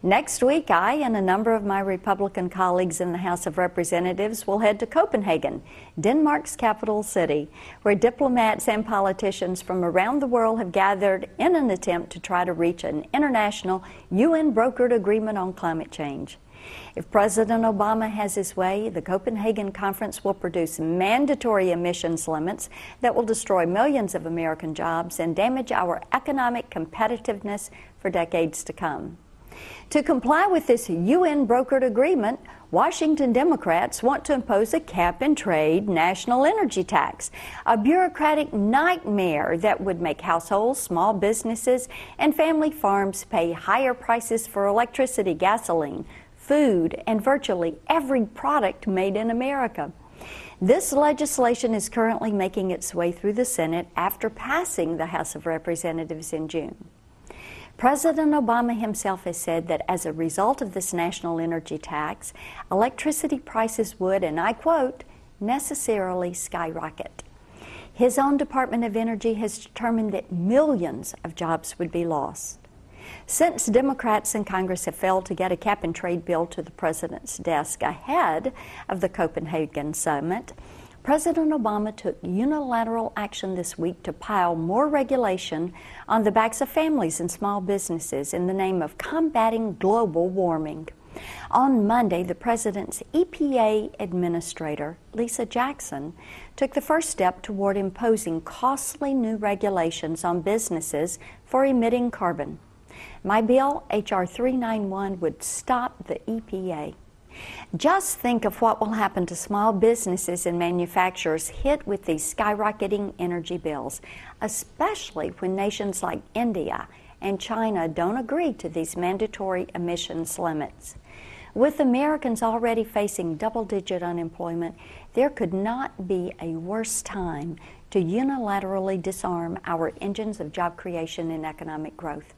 Next week, I and a number of my Republican colleagues in the House of Representatives will head to Copenhagen, Denmark's capital city, where diplomats and politicians from around the world have gathered in an attempt to try to reach an international UN-brokered agreement on climate change. If President Obama has his way, the Copenhagen conference will produce mandatory emissions limits that will destroy millions of American jobs and damage our economic competitiveness for decades to come. To comply with this UN-brokered agreement, Washington Democrats want to impose a cap-and-trade national energy tax, a bureaucratic nightmare that would make households, small businesses, and family farms pay higher prices for electricity, gasoline, food, and virtually every product made in America. This legislation is currently making its way through the Senate after passing the House of Representatives in June. President Obama himself has said that as a result of this national energy tax, electricity prices would, and I quote, necessarily skyrocket. His own Department of Energy has determined that millions of jobs would be lost. Since Democrats in Congress have failed to get a cap-and-trade bill to the president's desk ahead of the Copenhagen summit, President Obama took unilateral action this week to pile more regulation on the backs of families and small businesses in the name of combating global warming. On Monday, the president's EPA administrator, Lisa Jackson, took the first step toward imposing costly new regulations on businesses for emitting carbon. My bill, H.R. 391, would stop the EPA. Just think of what will happen to small businesses and manufacturers hit with these skyrocketing energy bills, especially when nations like India and China don't agree to these mandatory emissions limits. With Americans already facing double-digit unemployment, there could not be a worse time to unilaterally disarm our engines of job creation and economic growth.